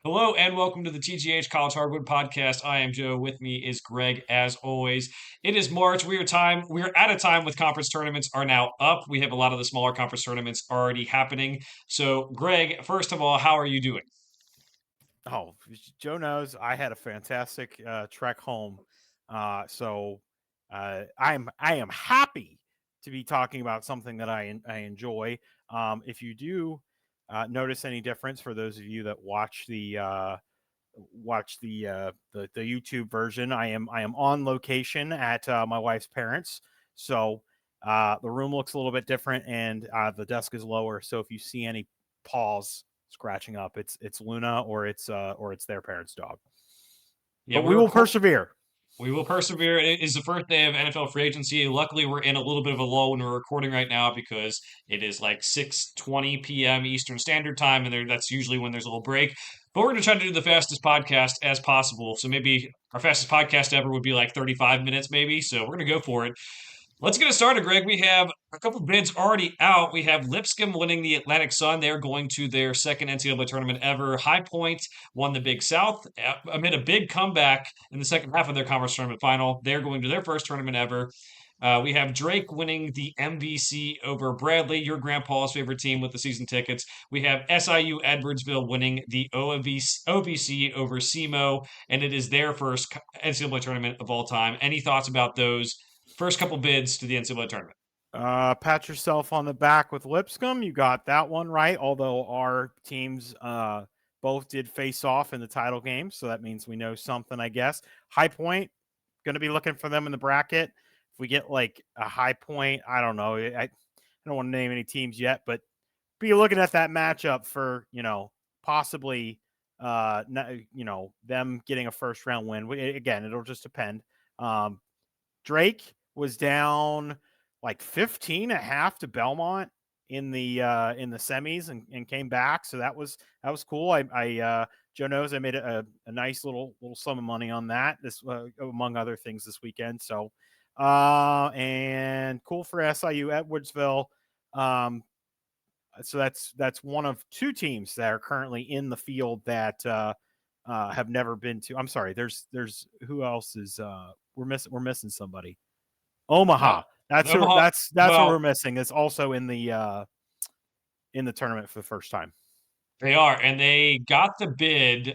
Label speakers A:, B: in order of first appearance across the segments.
A: Hello and welcome to the TGH College Hardwood Podcast. I am Joe. With me is Greg, as always. It is March. We are at a time with conference tournaments are now up. We have a lot of the smaller conference tournaments already happening. So, Greg, first of all, how are you doing?
B: Oh, Joe knows I had a fantastic trek home, so I am happy to be talking about something that I enjoy. If you do notice any difference for those of you that watch the YouTube version, I am on location at my wife's parents, so the room looks a little bit different and the desk is lower. So if you see any paws scratching up, it's Luna or it's their parents' dog.
A: Yeah,
B: But we will persevere.
A: we will persevere. It is the first day of NFL free agency. Luckily, we're in a little bit of a lull when we're recording right now because it is like 6:20 p.m. Eastern Standard Time, and that's usually when there's a little break. But we're going to try to do the fastest podcast as possible. So maybe our fastest podcast ever would be like 35 minutes, maybe. So we're going to go for it. Let's get it started, Greg. We have a couple bids already out. We have Lipscomb winning the Atlantic Sun. They're going to their second NCAA tournament ever. High Point won the Big South amid a big comeback in the second half of their conference tournament final. They're going to their first tournament ever. We have Drake winning the MVC over Bradley, your grandpa's favorite team with the season tickets. We have SIU Edwardsville winning the OVC over SEMO, and it is their first NCAA tournament of all time. Any thoughts about those first couple bids to the NCAA tournament?
B: Pat yourself on the back with Lipscomb. You got that one right. Although our teams both did face off in the title game, so that means we know something, I guess. High Point, going to be looking for them in the bracket. If we get like a High Point, I don't know. I don't want to name any teams yet, but be looking at that matchup for possibly them getting a first round win. Again, it'll just depend. Um, Drake was down like 15 and a half to Belmont in the semis and came back. So that was cool. I Joe knows I made a nice little sum of money on that this among other things this weekend. So and cool for SIU Edwardsville. Um, so that's one of two teams that are currently in the field that have never been to. I'm sorry. There's who else is we're missing somebody.
A: No,
B: Omaha. That's who
A: Omaha.
B: that's what we're
A: Well,
B: missing. Is also in the tournament for the first time.
A: they are, and they got the bid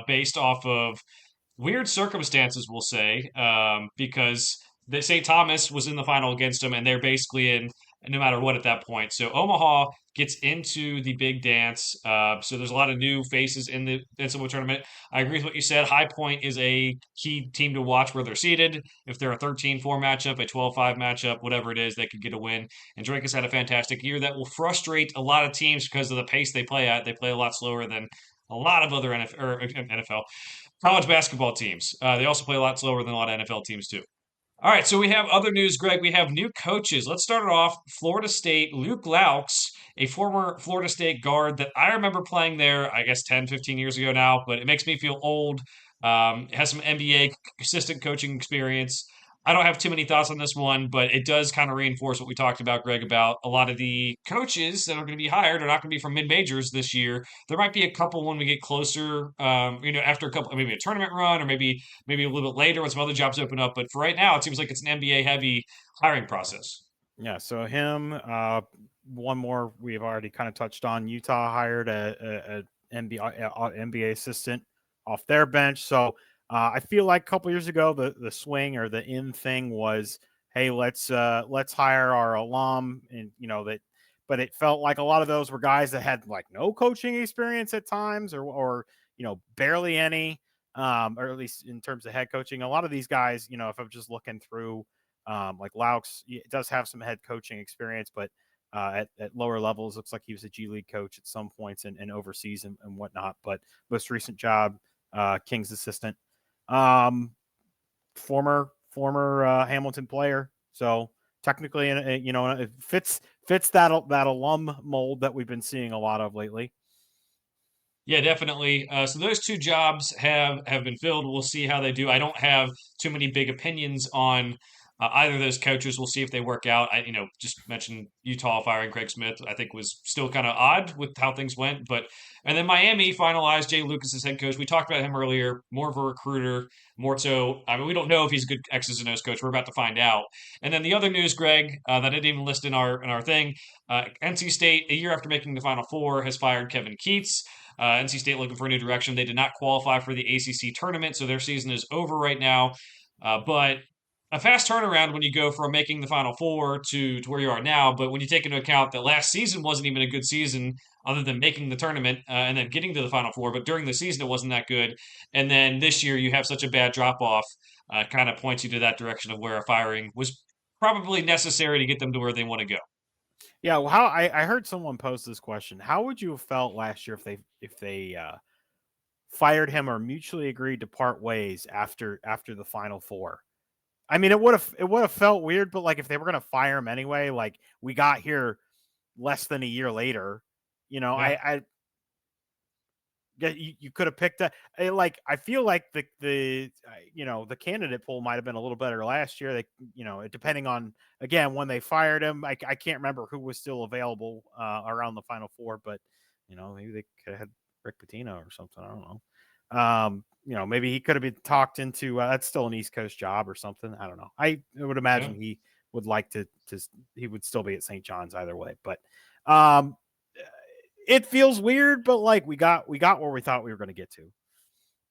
A: based off of weird circumstances, we'll say, because the St. Thomas was in the final against them, and they're basically in no matter what at that point. So Omaha gets into the big dance. So there's a lot of new faces in the NCAA tournament. I agree with what you said. High Point is a key team to watch where they're seated. If they're a 13-4 matchup, a 12-5 matchup, whatever it is, they could get a win. And Drake has had a fantastic year that will frustrate a lot of teams because of the pace they play at. They play a lot slower than a lot of other NFL college basketball teams. They also play a lot slower than a lot of NFL teams too. All right, so we have other news, Greg. We have new coaches. Let's start it off. Florida State, Luke Laux, a former Florida State guard that I remember playing there, I guess 10, 15 years ago now, but it makes me feel old. Has some NBA assistant coaching experience. I don't have too many thoughts on this one, but it does kind of reinforce what we talked about, Greg, about a lot of the coaches that are going to be hired are not going to be from mid majors this year. There might be a couple when we get closer, after a couple, maybe a tournament run or maybe a little bit later when some other jobs open up. But for right now, it seems like it's an NBA heavy hiring process.
B: Yeah. So him. One more we've already kind of touched on. Utah hired NBA assistant off their bench. So I feel like a couple years ago the swing or the in thing was, hey, let's hire our alum, and that. But it felt like a lot of those were guys that had like no coaching experience at times, or barely any, or at least in terms of head coaching. A lot of these guys, if I'm just looking through, like Laux, it does have some head coaching experience, but at lower levels, looks like he was a G League coach at some points and overseas and whatnot. But most recent job, King's assistant, um, former Hamilton player. So technically, it fits that alum mold that we've been seeing a lot of lately.
A: Yeah, definitely. So those two jobs have been filled. We'll see how they do. I don't have too many big opinions on Either of those coaches, we'll see if they work out. Just mentioned Utah firing Craig Smith. I think was still kind of odd with how things went, but and then Miami finalized Jay Lucas as head coach. We talked about him earlier, more of a recruiter, more so. I mean, we don't know if he's a good X's and O's coach. We're about to find out. And then the other news, Greg, that I didn't even list in our thing. NC State, a year after making the Final Four, has fired Kevin Keatts. NC State looking for a new direction. They did not qualify for the ACC tournament, so their season is over right now. But a fast turnaround when you go from making the Final Four to where you are now. But when you take into account that last season wasn't even a good season, other than making the tournament and then getting to the Final Four, but during the season it wasn't that good. And then this year you have such a bad drop off, kind of points you to that direction of where a firing was probably necessary to get them to where they want to go.
B: Yeah, well, how I heard someone pose this question: how would you have felt last year if they fired him or mutually agreed to part ways after the Final Four? I mean, it would have felt weird, but like if they were gonna fire him anyway, like we got here less than a year later,
A: Yeah,
B: I yeah, you could have picked a like I feel like the candidate pool might have been a little better last year. They depending on again when they fired him, I can't remember who was still available around the Final Four, but maybe they could have had Rick Pitino or something. I don't know. Maybe he could have been talked into that's still an East Coast job or something. I don't know. I would
A: yeah.
B: imagine he would like to he would still be at St. John's either way, but um it feels weird, but like we got where we thought we were going to get to.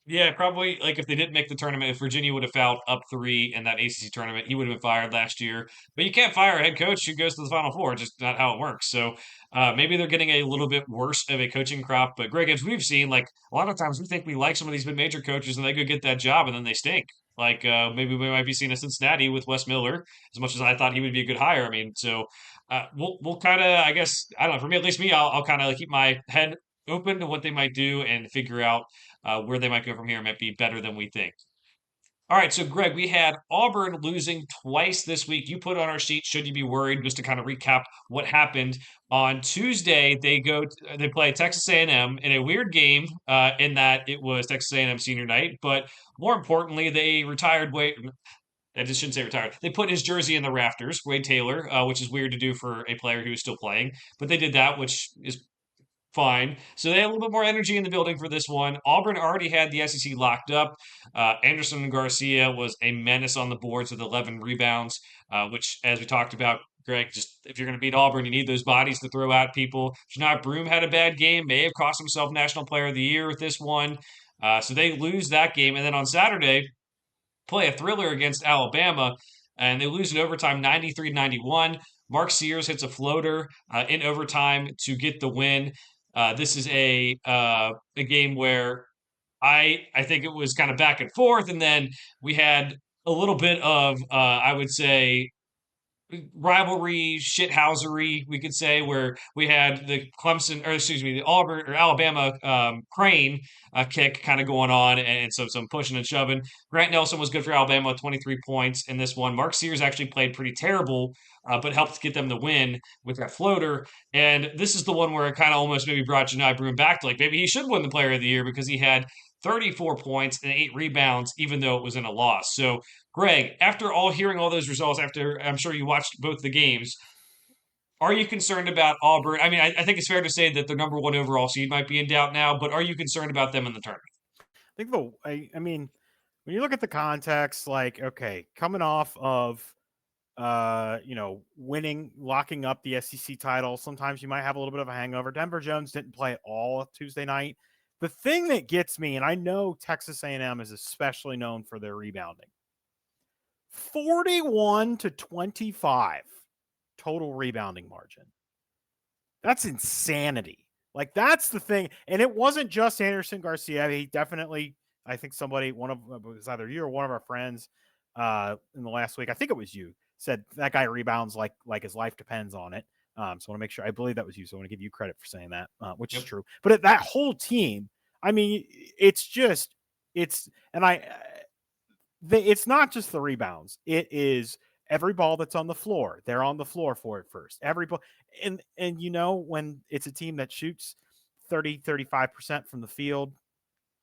A: Yeah, probably like if they didn't make the tournament, if Virginia would have fouled up three in that ACC tournament, he would have been fired last year. But you can't fire a head coach who goes to the Final Four. Just not how it works. So maybe they're getting a little bit worse of a coaching crop. But Greg, as we've seen, like a lot of times we think we like some of these mid-major coaches and they go get that job and then they stink. Like maybe we might be seeing a Cincinnati with Wes Miller. As much as I thought he would be a good hire, I mean, so we'll kind of, I guess, I don't know. For me, at least me, I'll kind of keep my head open to what they might do and figure out where they might go from here might be better than we think. All right, so Greg, we had Auburn losing twice this week. You put on our sheet, should you be worried, just to kind of recap what happened. On Tuesday, they play Texas A&M in a weird game in that it was Texas A&M senior night, but more importantly, they retired Wade. I just shouldn't say retired. They put his jersey in the rafters, Wade Taylor, which is weird to do for a player who is still playing, but they did that, which is fine. So they had a little bit more energy in the building for this one. Auburn already had the SEC locked up. Anderson Garcia was a menace on the boards with 11 rebounds, which, as we talked about, Greg, just if you're going to beat Auburn, you need those bodies to throw at people. Janai Broom had a bad game, may have cost himself National Player of the Year with this one. So they lose that game. And then on Saturday, play a thriller against Alabama, and they lose in overtime 93-91. Mark Sears hits a floater in overtime to get the win. This is a game where I think it was kind of back and forth, and then we had a little bit of I would say rivalry shithousery, we could say, where we had the Clemson, or excuse me, the Auburn or Alabama crane kick kind of going on, and so some pushing and shoving. Grant Nelson was good for Alabama with 23 points in this one. Mark Sears actually played pretty terrible, but helped get them the win with that floater. And this is the one where it kind of almost maybe brought Janai Broom back to like maybe he should win the Player of the Year because he had 34 points and 8 rebounds, even though it was in a loss. So Greg, after all hearing all those results, after I'm sure you watched both the games, are you concerned about Auburn? I mean, I think it's fair to say that the number one overall seed might be in doubt now, but are you concerned about them in the tournament?
B: I think I mean when you look at the context, like okay, coming off of winning, locking up the SEC title, sometimes you might have a little bit of a hangover. Denver Jones didn't play at all Tuesday night. The thing that gets me, and I know Texas A&M is especially known for their rebounding, 41-25 total rebounding margin. That's insanity. Like that's the thing. And it wasn't just Anderson Garcia. He definitely, I think somebody, one of it was either you or one of our friends in the last week, I think it was you, said that guy rebounds like his life depends on it. So I want to make sure, I believe that was you. So I want to give you credit for saying that, which is
A: Yep.
B: true. But that whole team, I mean, it's just, it's, and it's not just the rebounds. It is every ball that's on the floor. They're on the floor for it first. Every ball. And when it's a team that shoots 30, 35% from the field,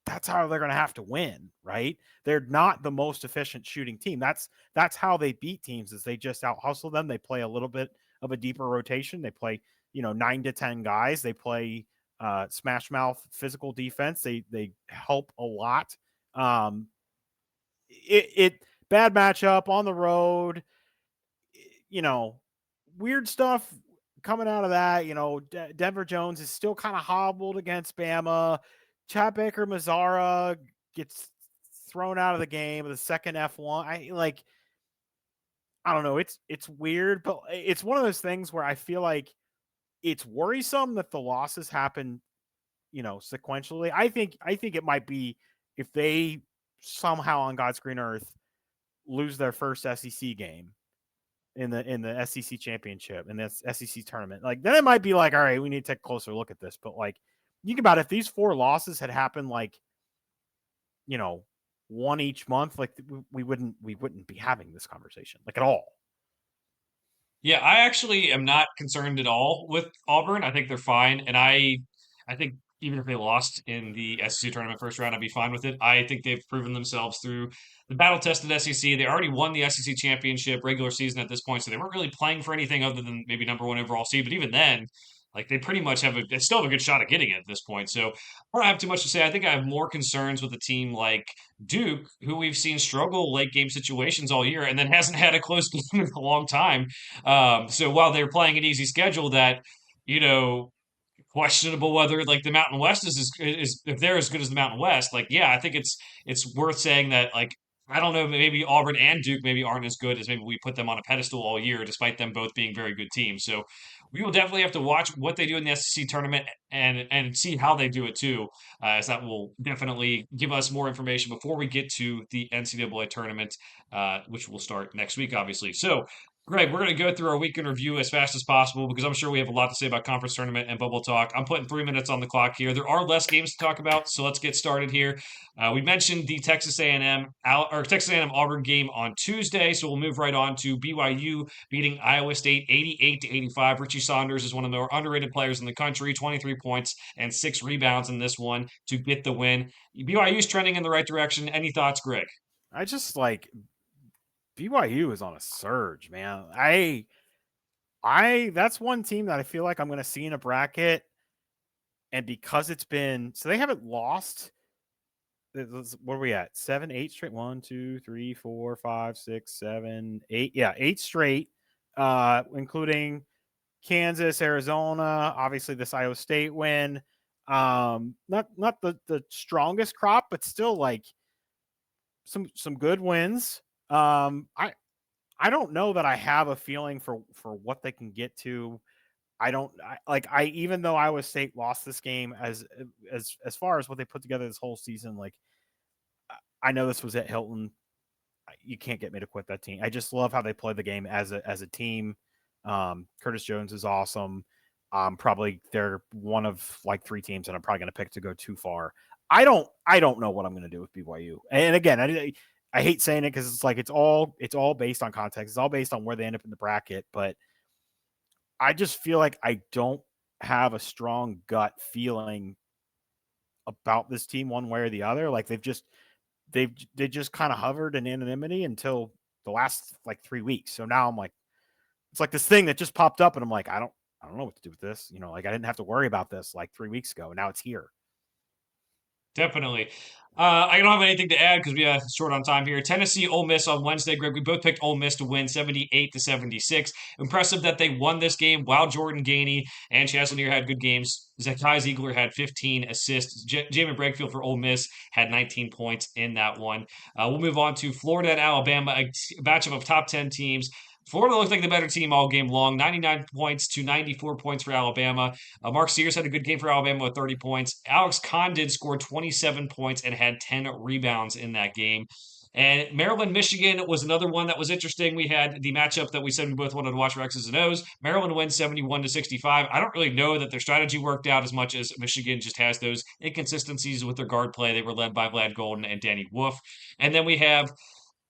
B: that's how they're going to have to win, right? They're not the most efficient shooting team. That's how they beat teams is they just out hustle them. They play a little bit of a deeper rotation. They play, 9 to 10 guys. They play smash mouth physical defense. They help a lot. It bad matchup on the road. You know, weird stuff coming out of that. Denver Jones is still kind of hobbled against Bama. Chad Baker Mazara gets thrown out of the game with the second F1. I don't know. It's weird, but it's one of those things where I feel like it's worrisome that the losses happen, sequentially. I think it might be if they somehow on God's green earth lose their first SEC game in the SEC championship and this SEC tournament, like then it might be like, all right, we need to take a closer look at this. But like, think about it, if these 4 losses had happened like, one each month, like we wouldn't be having this conversation like at all.
A: Yeah, I actually am not concerned at all with Auburn. I think they're fine, and I think even if they lost in the SEC tournament first round, I'd be fine with it. I think they've proven themselves through the battle tested SEC. They already won the SEC championship regular season at this point, so they weren't really playing for anything other than maybe number one overall seed. But even then, like they pretty much they still have a good shot at getting it at this point. So I don't have too much to say. I think I have more concerns with a team like Duke, who we've seen struggle late game situations all year, and then hasn't had a close game in a long time. So while they're playing an easy schedule, that you know questionable whether like the Mountain West is if they're as good as the Mountain West. Like, yeah, I think it's worth saying that like I don't know, maybe Auburn and Duke maybe aren't as good as maybe we put them on a pedestal all year, despite them both being very good teams. So we will definitely have to watch what they do in the SEC tournament and see how they do it too, as that will definitely give us more information before we get to the NCAA tournament, which will start next week, obviously. So Greg, we're going to go through our weekend review as fast as possible because I'm sure we have a lot to say about conference tournament and bubble talk. I'm putting 3 minutes on the clock here. There are less games to talk about, so let's get started here. We mentioned the Texas A&M or Texas A&M Auburn game on Tuesday, so we'll move right on to BYU beating Iowa State 88-85. Richie Saunders is one of the more underrated players in the country, 23 points and 6 rebounds in this one to get the win. BYU is trending in the right direction. Any thoughts, Greg?
B: I just like BYU is on a surge, man. I that's one team that I feel like I'm going to see in a bracket, and because it's been so they haven't lost. What are we at? 7, 8 straight. 1, 2, 3, 4, 5, 6, 7, 8. Yeah, 8 straight, including Kansas, Arizona. Obviously, this Iowa State win. Not the strongest crop, but still like some good wins. I don't know that I have a feeling for what they can get to. I even though Iowa State lost this game as far as what they put together this whole season, like I know this was at Hilton. You can't get me to quit that team. I just love how they play the game as a team. Curtis Jones is awesome. Probably they're one of like 3 teams that I'm probably going to pick to go too far. I don't know what I'm going to do with BYU. And again, I hate saying it because it's like it's all based on context. It's all based on where they end up in the bracket. But I just feel like I don't have a strong gut feeling about this team one way or the other. Like they just kind of hovered in anonymity until the last like 3 weeks. So now I'm like, it's like this thing that just popped up, and I'm like, I don't know what to do with this. Like I didn't have to worry about this like 3 weeks ago. Now it's here.
A: Definitely. I don't have anything to add because we are short on time here. Tennessee, Ole Miss on Wednesday. Greg, we both picked Ole Miss to win 78-76. Impressive that they won this game while Jordan Gainey and Chazanier had good games. Zakai Ziegler had 15 assists. Jamin Brakefield for Ole Miss had 19 points in that one. We'll move on to Florida and Alabama, a matchup of top 10 teams. Florida looked like the better team all game long, 99 points to 94 points for Alabama. Mark Sears had a good game for Alabama with 30 points. Alex Condon scored 27 points and had 10 rebounds in that game. And Maryland, Michigan was another one that was interesting. We had the matchup that we said we both wanted to watch for X's and O's. Maryland wins 71-65. I don't really know that their strategy worked out as much as Michigan just has those inconsistencies with their guard play. They were led by Vlad Golden and Danny Wolf. And then we have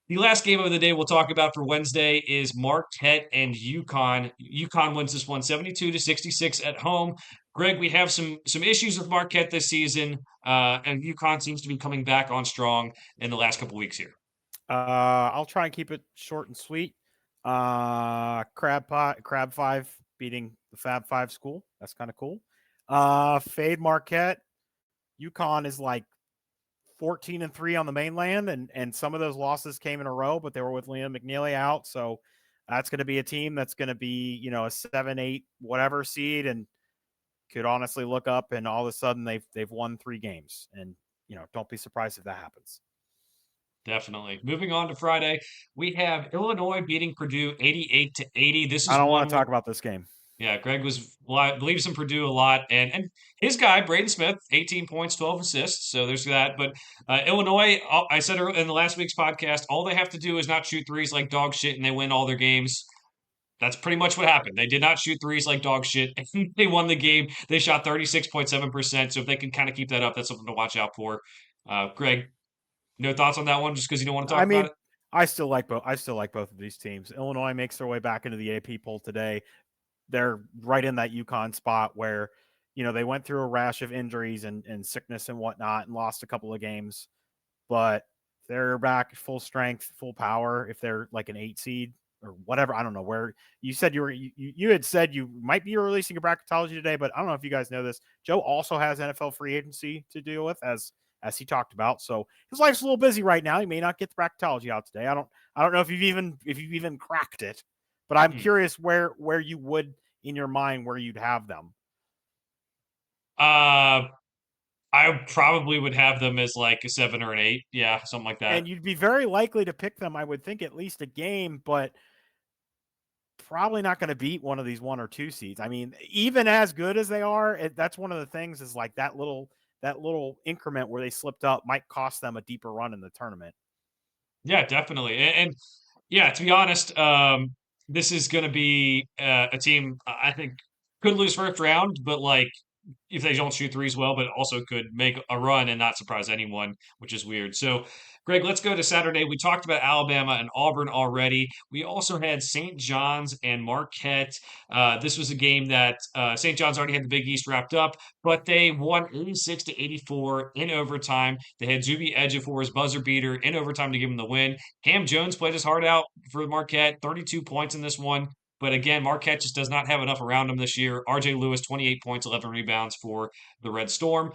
A: the last game of the day we'll talk about for Wednesday is Marquette and UConn. UConn wins this one 72-66 at home. Greg, we have some issues with Marquette this season, and UConn seems to be coming back on strong in the last couple weeks here.
B: I'll try and keep it short and sweet. Crab Five beating the Fab Five school. That's kind of cool. Fade Marquette. UConn is like 14-3 on the mainland, and some of those losses came in a row, but they were with Liam McNeely out. So that's going to be a team that's going to be, a 7-8 whatever seed, and could honestly look up and all of a sudden they've won 3 games. And don't be surprised if that happens.
A: Definitely. Moving on to Friday, we have Illinois beating Purdue 88-80. This
B: I
A: is
B: don't want
A: one
B: to
A: where
B: talk about this game.
A: yeah, Greg believes in Purdue a lot, and his guy Braden Smith, 18 points, 12 assists. So there's that. But Illinois, I said in the last week's podcast, all they have to do is not shoot threes like dog shit, and they win all their games. That's pretty much what happened. They did not shoot threes like dog shit, and they won the game. They shot 36.7%. So if they can kind of keep that up, that's something to watch out for. Greg, no thoughts on that one, just because you don't want to
B: I
A: talk about
B: mean,
A: it.
B: I still like both. I still like both of these teams. Illinois makes their way back into the AP poll today. They're right in that UConn spot where, they went through a rash of injuries and sickness and whatnot and lost a couple of games, but they're back at full strength, full power. If they're like an 8 seed or whatever, I don't know where you said you had said you might be releasing a bracketology today, but I don't know if you guys know this. Joe also has NFL free agency to deal with as he talked about. So his life's a little busy right now. He may not get the bracketology out today. I don't know if you've even cracked it, but I'm curious where you would in your mind where you'd have them.
A: I probably would have them as like a 7 or an 8. Yeah, something like that.
B: And you'd be very likely to pick them, I would think, at least a game, but probably not going to beat one of these 1 or 2 seeds. I mean, even as good as they are, that's one of the things is like that little increment where they slipped up might cost them a deeper run in the tournament.
A: Yeah, definitely. And yeah, to be honest, this is going to be a team I think could lose first round, but like if they don't shoot threes well, but also could make a run and not surprise anyone, which is weird. So, Greg, let's go to Saturday. We talked about Alabama and Auburn already. We also had St. John's and Marquette. This was a game that St. John's already had the Big East wrapped up, but they won 86-84 in overtime. They had Zuby Ejiofor's buzzer beater in overtime to give them the win. Cam Jones played his heart out for Marquette, 32 points in this one. But again, Marquette just does not have enough around him this year. RJ Lewis, 28 points, 11 rebounds for the Red Storm.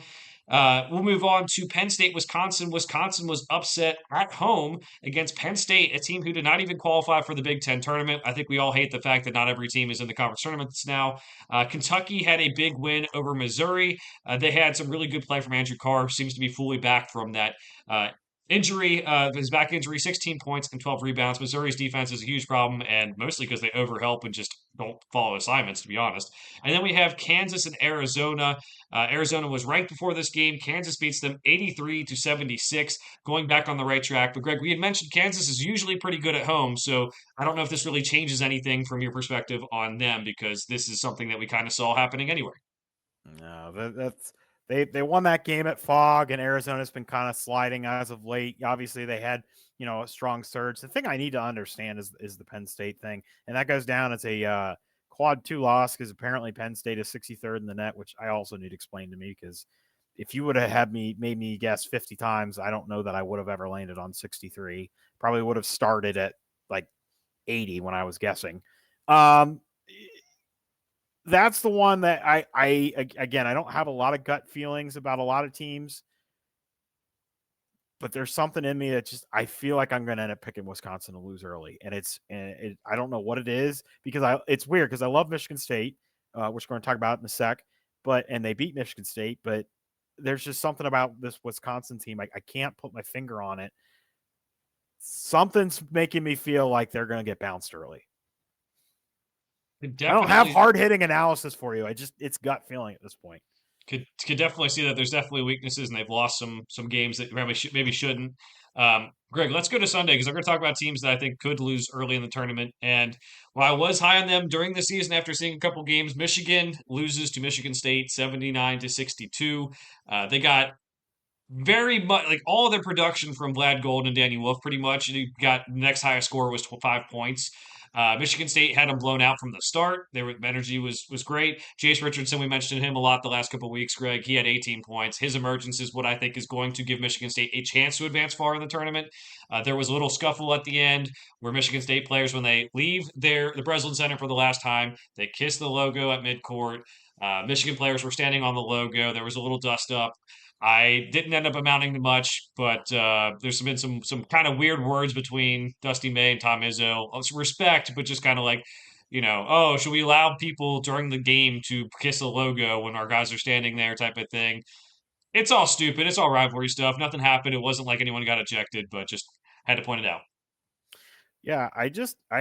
A: We'll move on to Penn State, Wisconsin. Wisconsin was upset at home against Penn State, a team who did not even qualify for the Big Ten tournament. I think we all hate the fact that not every team is in the conference tournaments now. Kentucky had a big win over Missouri. They had some really good play from Andrew Carr, seems to be fully back from that injury, his back injury, 16 points and 12 rebounds. Missouri's defense is a huge problem, and mostly because they overhelp and just don't follow assignments, to be honest. And then we have Kansas and Arizona. Arizona was ranked before this game. Kansas beats them 83-76, going back on the right track. But Greg, we had mentioned Kansas is usually pretty good at home, so I don't know if this really changes anything from your perspective on them because this is something that we kind of saw happening anyway.
B: No, that's they won that game at Fog, and Arizona's been kind of sliding as of late. Obviously, they had a strong surge. The thing I need to understand is the Penn State thing, and that goes down as a quad 2 loss because apparently Penn State is 63rd in the net, which I also need explained to me because if you would have had made me guess 50 times, I don't know that I would have ever landed on 63. Probably would have started at like 80 when I was guessing. That's the one that I again, I don't have a lot of gut feelings about a lot of teams, but there's something in me that just I feel like I'm going to end up picking Wisconsin to lose early, and I don't know what it is because it's weird because I love Michigan State, which we're going to talk about in a sec, and they beat Michigan State, but there's just something about this Wisconsin team I can't put my finger on it. Something's making me feel like they're going to get bounced early. I don't have hard hitting analysis for you. It's gut feeling at this point.
A: Could definitely see that there's definitely weaknesses, and they've lost some games that maybe shouldn't. Greg, let's go to Sunday because I'm going to talk about teams that I think could lose early in the tournament. And while I was high on them during the season after seeing a couple games, Michigan loses to Michigan State 79-62. They got very much like all of their production from Vlad Gold and Danny Wolf, pretty much. And he got the next highest score was 5 points. Michigan State had them blown out from the start. Their energy was great. Jace Richardson, we mentioned him a lot the last couple of weeks. Greg, he had 18 points. His emergence is what I think is going to give Michigan State a chance to advance far in the tournament. There was a little scuffle at the end where Michigan State players, when they leave the Breslin Center for the last time, they kiss the logo at midcourt. Michigan players were standing on the logo. There was a little dust up. I didn't end up amounting to much, but there's been some kind of weird words between Dusty May and Tom Izzo. Respect, but just kind of like, oh, should we allow people during the game to kiss the logo when our guys are standing there, type of thing. It's all stupid. It's all rivalry stuff. Nothing happened. It wasn't like anyone got ejected, but just had to point it out.
B: Yeah, I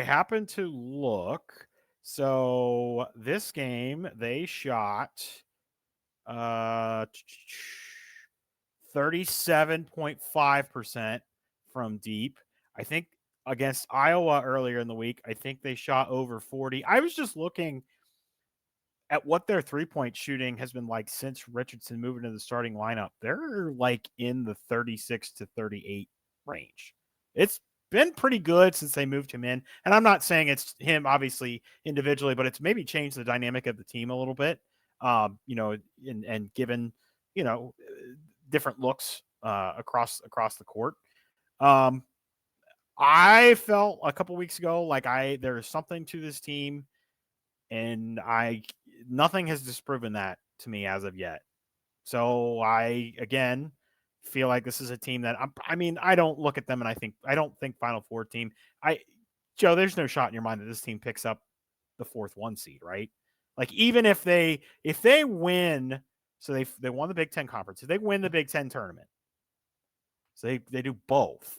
B: happened to look. So this game they shot 37.5% from deep. I think against Iowa earlier in the week, I think they shot over 40. I was just looking at what their 3-point shooting has been like since Richardson moved into the starting lineup. They're like in the 36 to 38 range. It's been pretty good since they moved him in. And I'm not saying it's him, obviously, individually, but it's maybe changed the dynamic of the team a little bit, and given, different looks across the court. I felt a couple weeks ago like there's something to this team, and nothing has disproven that to me as of yet. So I again feel like this is a team that I don't look at them and I don't think Final Four team. Joe, there's no shot in your mind that this team picks up the 4th 1 seed, right? Like even if they win, so they won the Big Ten conference, if they win the Big Ten tournament, so they do both.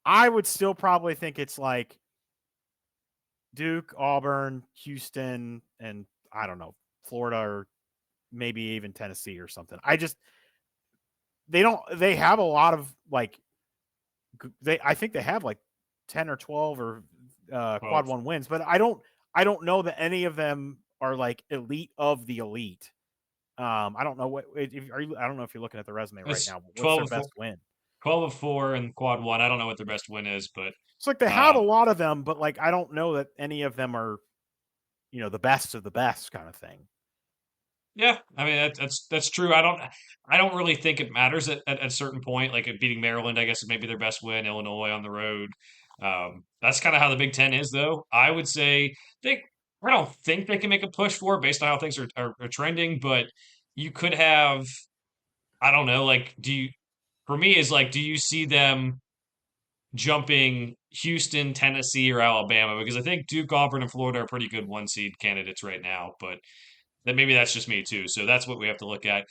B: I would still probably think it's like Duke, Auburn, Houston, and I don't know, Florida or maybe even Tennessee or something. They have a lot of like, I think they have like 10 or 12 or quad 1 wins, but I don't know that any of them are like elite of the elite. I don't know I don't know if you're looking at the resume right now. What's their best win?
A: 12 of 4 and quad 1. I don't know what their best win is, but
B: it's like they have a lot of them, but like I don't know that any of them are, the best of the best kind of thing.
A: Yeah, I mean that's true. I don't really think it matters at a certain point. Like beating Maryland, I guess is maybe their best win. Illinois on the road. That's kind of how the Big Ten is, though. I would say I don't think they can make a push for it based on how things are trending, but you could have. I don't know. Like, for me is like, do you see them jumping Houston, Tennessee, or Alabama? Because I think Duke, Auburn, and Florida are pretty good 1 seed candidates right now, but that maybe that's just me too. So that's what we have to look at.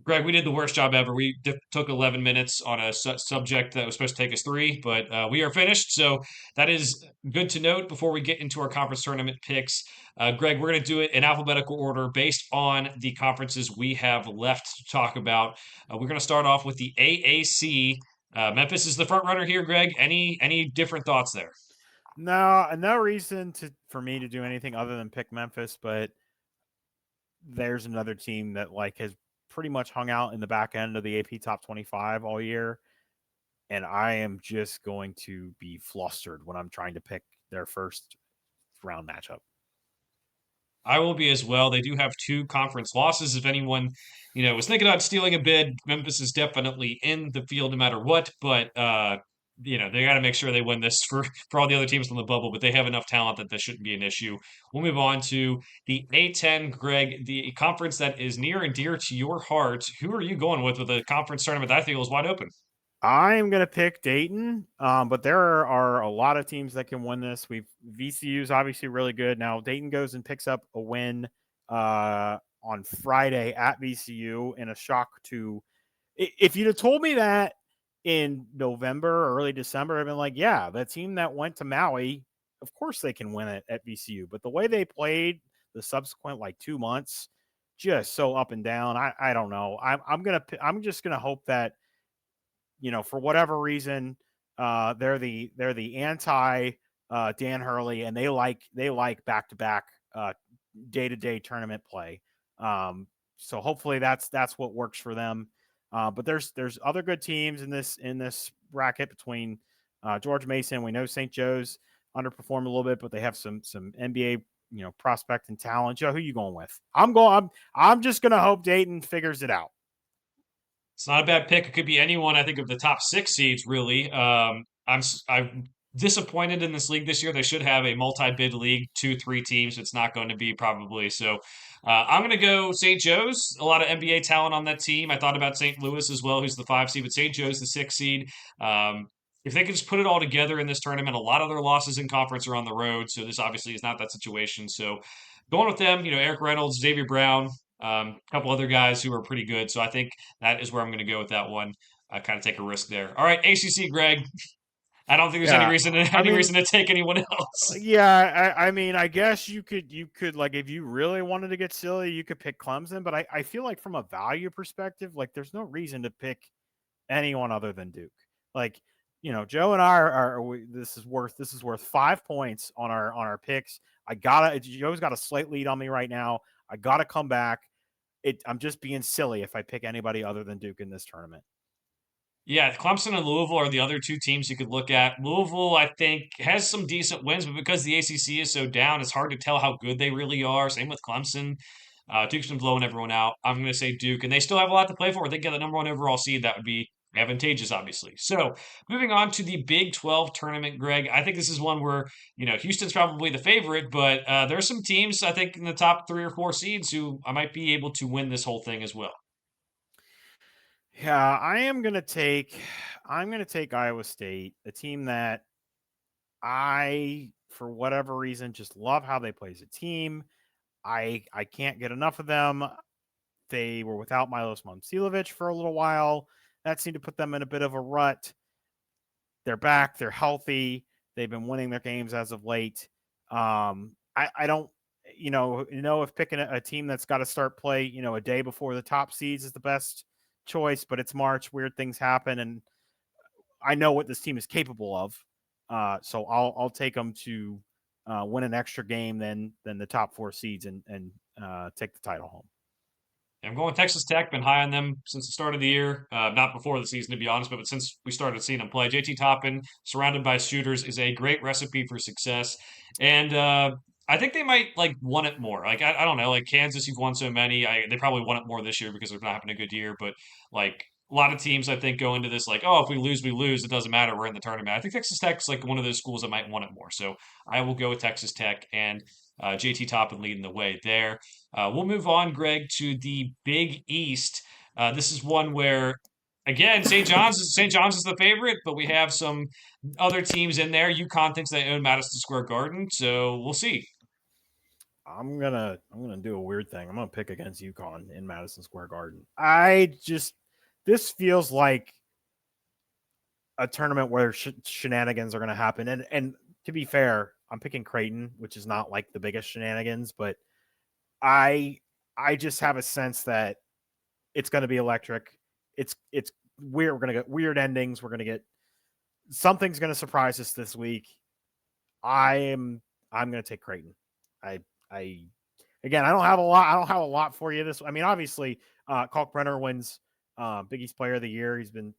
A: Greg, we did the worst job ever. We took 11 minutes on a subject that was supposed to take us 3, but we are finished. So that is good to note before we get into our conference tournament picks. Greg, we're going to do it in alphabetical order based on the conferences we have left to talk about. We're going to start off with the AAC. Memphis is the front runner here, Greg. Any different thoughts there?
B: No reason for me to do anything other than pick Memphis, but there's another team that like has pretty much hung out in the back end of the AP top 25 all year. And I am just going to be flustered when I'm trying to pick their first round matchup.
A: I will be as well. They do have 2 conference losses. If anyone, was thinking about stealing a bid, Memphis is definitely in the field no matter what. But they got to make sure they win this for all the other teams on the bubble. But they have enough talent that this shouldn't be an issue. We'll move on to the A10, Greg, the conference that is near and dear to your heart. Who are you going with a conference tournament that I feel is wide open?
B: I'm going to pick Dayton, but there are a lot of teams that can win this. VCU is obviously really good. Now Dayton goes and picks up a win on Friday at VCU in a shock to. If you'd have told me that in November or early December, I've been like, yeah, the team that went to Maui, of course they can win it at VCU. But the way they played the subsequent like 2 months, just so up and down. I don't know. I'm just gonna hope that, for whatever reason, they're the anti Dan Hurley, and they like back to back day to day tournament play. So hopefully that's what works for them. But there's other good teams in this bracket between George Mason, we know St. Joe's underperformed a little bit, but they have some NBA prospect and talent. Joe, who you going with? I'm just gonna hope Dayton figures it out.
A: It's not a bad pick. It could be anyone. I think of the top six seeds, really. I'm disappointed in this league this year. They should have a multi-bid league, two, three teams. It's not going to be probably. So I'm going to go St. Joe's. A lot of NBA talent on that team. I thought about St. Louis as well, who's the five seed, but St. Joe's the six seed. If they can just put it all together in this tournament, a lot of their losses in conference are on the road. So this obviously is not that situation. So going with them, Eric Reynolds, Xavier Brown, a couple other guys who are pretty good. So I think that is where I'm going to go with that one. I kind of take a risk there. All right, ACC, Greg. I don't think there's any
B: Yeah,
A: reason to,
B: I
A: any
B: mean,
A: reason to take anyone else.
B: yeah, I mean, I guess you could like if you really wanted to get silly, you could pick Clemson, but I feel like from a value perspective, like there's no reason to pick anyone other than Duke. Like, Joe and I this is worth 5 points on our picks. Joe's got a slight lead on me right now. I gotta come back. I'm just being silly if I pick anybody other than Duke in this tournament.
A: Yeah, Clemson and Louisville are the other two teams you could look at. Louisville, I think, has some decent wins, but because the ACC is so down, it's hard to tell how good they really are. Same with Clemson. Duke's been blowing everyone out. I'm going to say Duke, and they still have a lot to play for. If they get the number one overall seed, that would be advantageous, obviously. So, moving on to the Big 12 tournament, Greg. I think this is one where, Houston's probably the favorite, but there are some teams, I think, in the top three or four seeds who I might be able to win this whole thing as well.
B: Yeah, I'm gonna take Iowa State, a team that I, for whatever reason, just love how they play as a team. I can't get enough of them. They were without Milos Momcilovic for a little while. That seemed to put them in a bit of a rut. They're back. They're healthy. They've been winning their games as of late. I don't, if picking a team that's got to start play, a day before the top seeds is the best choice, but it's March. Weird things happen, and I know what this team is capable of. So I'll take them to win an extra game than the top four seeds and take the title home.
A: I'm going Texas Tech. Been high on them since the start of the year. Not before the season, to be honest, but since we started seeing them play. JT Toppin, surrounded by shooters, is a great recipe for success. And I think they might want it more. I don't know. Like Kansas, you've won so many. They probably want it more this year because they're not having a good year. But like a lot of teams, I think go into this like, oh, if we lose, we lose. It doesn't matter. We're in the tournament. I think Texas Tech's like one of those schools that might want it more. So I will go with Texas Tech and JT Toppin leading the way there. We'll move on, Greg, to the Big East. This is one where, again, St. John's is the favorite, but we have some other teams in there. UConn thinks they own Madison Square Garden, so we'll see.
B: I'm gonna do a weird thing. I'm gonna pick against UConn in Madison Square Garden. This feels like a tournament where shenanigans are gonna happen. And to be fair, I'm picking Creighton, which is not like the biggest shenanigans, but I I just have a sense that it's gonna be electric. It's weird. We're gonna get weird endings. We're gonna get something's gonna surprise us this week. I'm gonna take Creighton. I again, I don't have a lot. I don't have a lot for you. I mean, obviously, Kalkbrenner wins Big East Player of the Year. He's been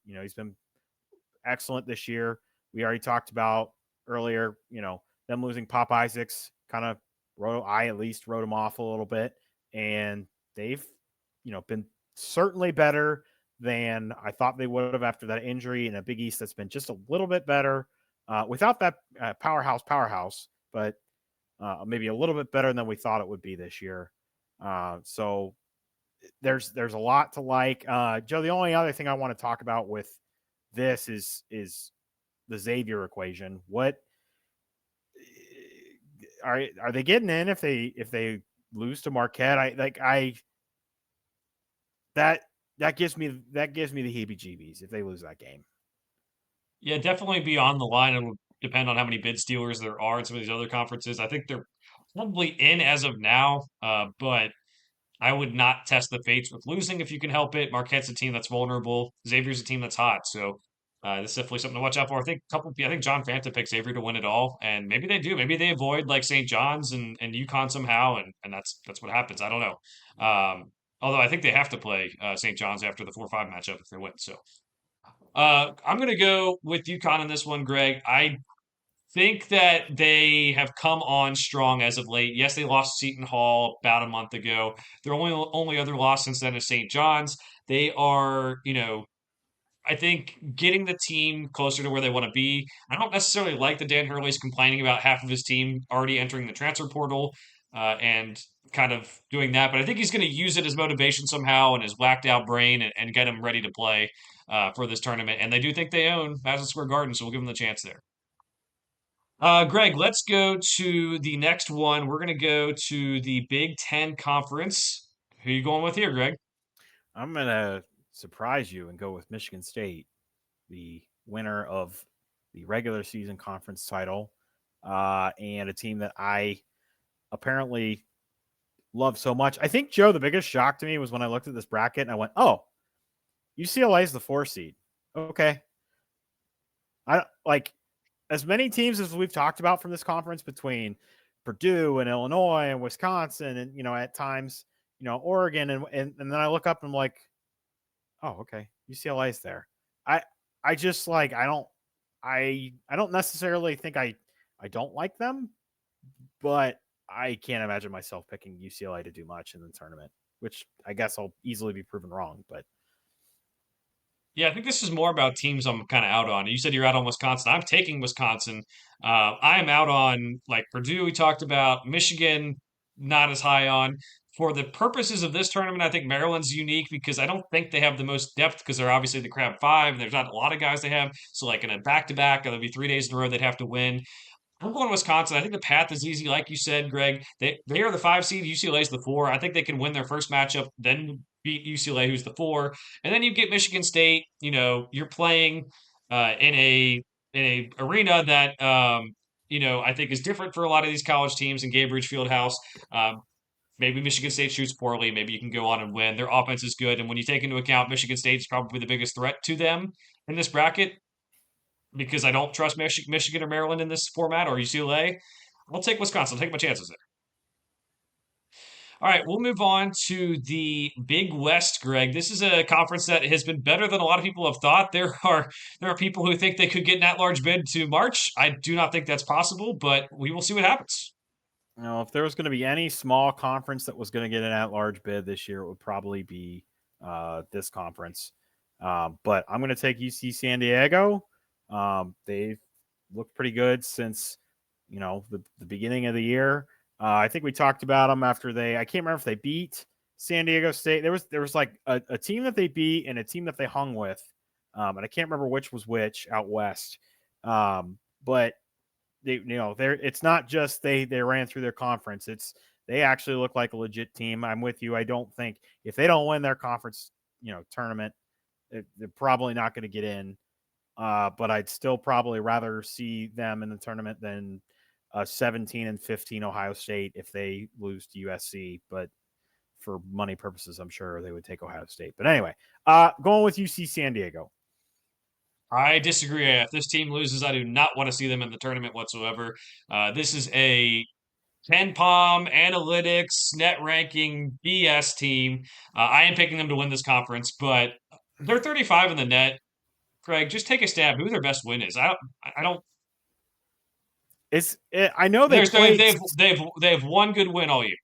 B: excellent this year. We already talked about earlier. Them losing Pop Isaacs kind of I at least wrote him off a little bit, and they've been certainly better than I thought they would have after that injury in a Big East that's been just a little bit better without that powerhouse, but maybe a little bit better than we thought it would be this year. So there's a lot to like. Joe, the only other thing I want to talk about with this is the Xavier equation. What are they getting in if they lose to Marquette? That gives me the heebie-jeebies if they lose that game.
A: Yeah, definitely be on the line. It'll depend on how many bid stealers there are in some of these other conferences. I think they're probably in as of now, but I would not test the fates with losing if you can help it. Marquette's a team that's vulnerable. Xavier's a team that's hot. So this is definitely something to watch out for. I think John Fanta picked Xavier to win it all, and maybe they do. Maybe they avoid like St. John's and UConn somehow, and that's what happens. I don't know. Although I think they have to play St. John's after the 4-5 matchup if they win. So I'm going to go with UConn in this one, Greg. I think that they have come on strong as of late. Yes, they lost Seton Hall about a month ago. Their only other loss since then is St. John's. They are, I think getting the team closer to where they want to be. I don't necessarily like that Dan Hurley's complaining about half of his team already entering the transfer portal and kind of doing that, but I think he's going to use it as motivation somehow in his whacked out brain and get him ready to play for this tournament. And they do think they own Madison Square Garden, so we'll give them the chance there. Greg, let's go to the next one. We're going to go to the Big Ten Conference. Who are you going with here, Greg?
B: I'm gonna surprise you and go with Michigan State, the winner of the regular season conference title, and a team that I apparently love so much. I think, Joe, the biggest shock to me was when I looked at this bracket and I went, "Oh, UCLA is the 4 seed." Okay, I like as many teams as we've talked about from this conference between Purdue and Illinois and Wisconsin and at times Oregon and then I look up and I'm like, oh, okay, UCLA's there. I just like I don't necessarily think I don't like them, but I can't imagine myself picking UCLA to do much in the tournament, which I guess I'll easily be proven wrong. But
A: Yeah, I think this is more about teams I'm kind of out on. You said you're out on Wisconsin. I'm taking Wisconsin. I am out on like Purdue. We talked about Michigan, not as high on. For the purposes of this tournament, I think Maryland's unique because I don't think they have the most depth because they're obviously the Crab Five. And there's not a lot of guys they have. So like in a back to back, there'll be 3 days in a row they'd have to win. I'm going Wisconsin. I think the path is easy, like you said, Greg. They are the 5 seed. UCLA's the 4. I think they can win their first matchup, then beat UCLA, who's the 4, and then you get Michigan State. You're playing in a arena that I think is different for a lot of these college teams in Gainbridge Fieldhouse. Maybe Michigan State shoots poorly. Maybe you can go on and win. Their offense is good, and when you take into account Michigan State is probably the biggest threat to them in this bracket, because I don't trust Michigan or Maryland in this format or UCLA. I'll take Wisconsin. I'll take my chances there. All right, we'll move on to the Big West, Greg. This is a conference that has been better than a lot of people have thought. There are people who think they could get an at-large bid to March. I do not think that's possible, but we will see what happens.
B: if there was going to be any small conference that was going to get an at-large bid this year, it would probably be this conference. But I'm going to take UC San Diego. They've looked pretty good since the beginning of the year. I think we talked about them after I can't remember if they beat San Diego State. There was like a team that they beat and a team that they hung with, and I can't remember which was which out west. But it's not just they ran through their conference. They actually look like a legit team. I'm with you. I don't think if they don't win their conference tournament, they're probably not going to get in. But I'd still probably rather see them in the tournament than 17-15 Ohio State if they lose to USC. But for money purposes, I'm sure they would take Ohio State. But anyway, going with UC San Diego.
A: I disagree. If this team loses, I do not want to see them in the tournament whatsoever. This is a KenPom, analytics, net ranking, BS team. I am picking them to win this conference, but they're 35 in the net. Greg, just take a stab. Who their best win is? I don't.
B: I know they played.
A: They have one good win all year.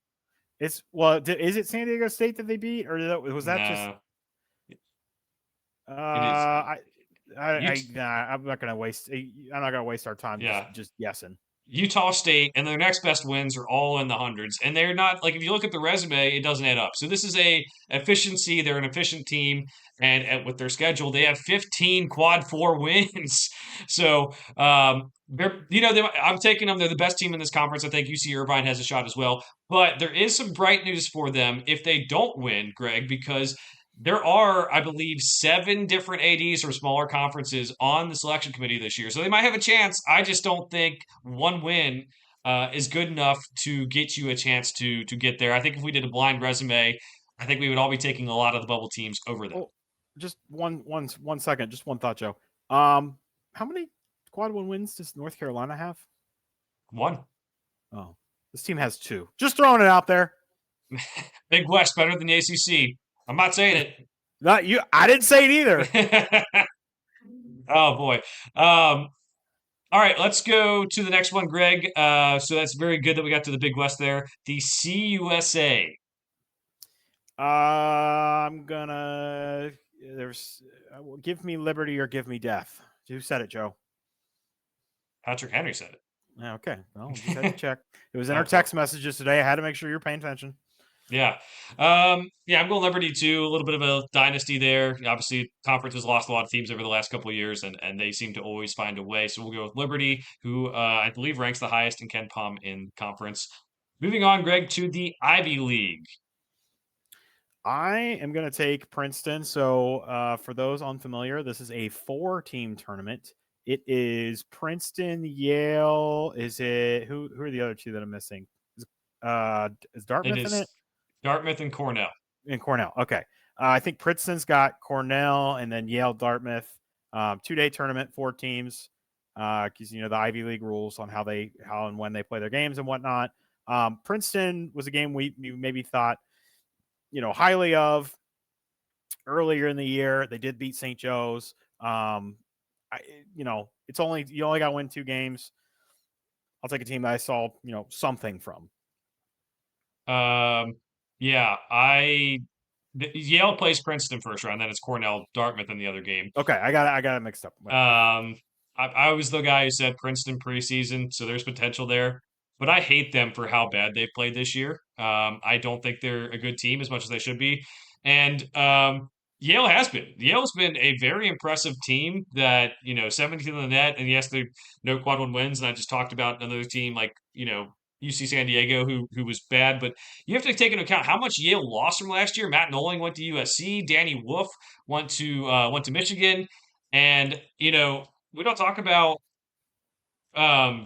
B: Is it San Diego State that they beat, or was that just? I'm not gonna waste. I'm not gonna waste our time. Just guessing.
A: Utah State and their next best wins are all in the hundreds, and they're not like if you look at the resume, it doesn't add up. So this is a efficiency. They're an efficient team, and with their schedule, they have 15 quad 4 wins. So I'm taking them. They're the best team in this conference. I think UC Irvine has a shot as well. But there is some bright news for them if they don't win, Greg, because there are, I believe, 7 different ADs from smaller conferences on the selection committee this year. So they might have a chance. I just don't think one win is good enough to get you a chance to get there. I think if we did a blind resume, I think we would all be taking a lot of the bubble teams over them.
B: Just one second. Just one thought, Joe. How many quad 1 wins does North Carolina have?
A: 1.
B: Oh, this team has 2. Just throwing it out there.
A: Big West better than the ACC. I'm not saying it.
B: Not you. I didn't say it either.
A: Oh boy. Um, all right, let's go to the next one, Greg. So that's very good that we got to the Big West there. The CUSA.
B: I'm gonna. There's. Give me liberty or give me death. Who said it, Joe?
A: Patrick Henry said
B: Yeah, okay. Well, just had to
A: it.
B: check. It was in our
A: Oh,
B: text messages today. I had to make sure you're paying attention.
A: yeah. Yeah, I'm going Liberty too. A little bit of a dynasty there. Obviously, conference has lost a lot of teams over the last couple of years, and they seem to always find a way. So we'll go with Liberty, who I believe ranks the highest in Ken Palm in conference. Moving on, Greg, to the Ivy League.
B: I am going to take Princeton. So, for those unfamiliar, this is a 4-team tournament. It is Princeton, Yale. Is it who are the other two that I'm missing? Is
A: It
B: Dartmouth in it?
A: is Dartmouth and Cornell.
B: And Cornell. Okay. I think Princeton's got Cornell and then Yale, Dartmouth. 2-day tournament, 4 teams. Because the Ivy League rules on how and when they play their games and whatnot. Princeton was a game we maybe thought highly of earlier in the year. They did beat St. Joe's. It's you only got to win 2 games. I'll take a team that I saw something from.
A: Yeah, Yale plays Princeton first round, then it's Cornell, Dartmouth in the other game.
B: Okay, I got it mixed up.
A: I was the guy who said Princeton preseason, so there's potential there. But I hate them for how bad they've played this year. I don't think they're a good team as much as they should be. And Yale has been. Yale's been a very impressive team that, 17 on the net. And yes, they no quad one wins. And I just talked about another team like, UC San Diego who was bad. But you have to take into account how much Yale lost from last year. Matt Noling went to USC. Danny Wolf went to Michigan. And, we don't talk about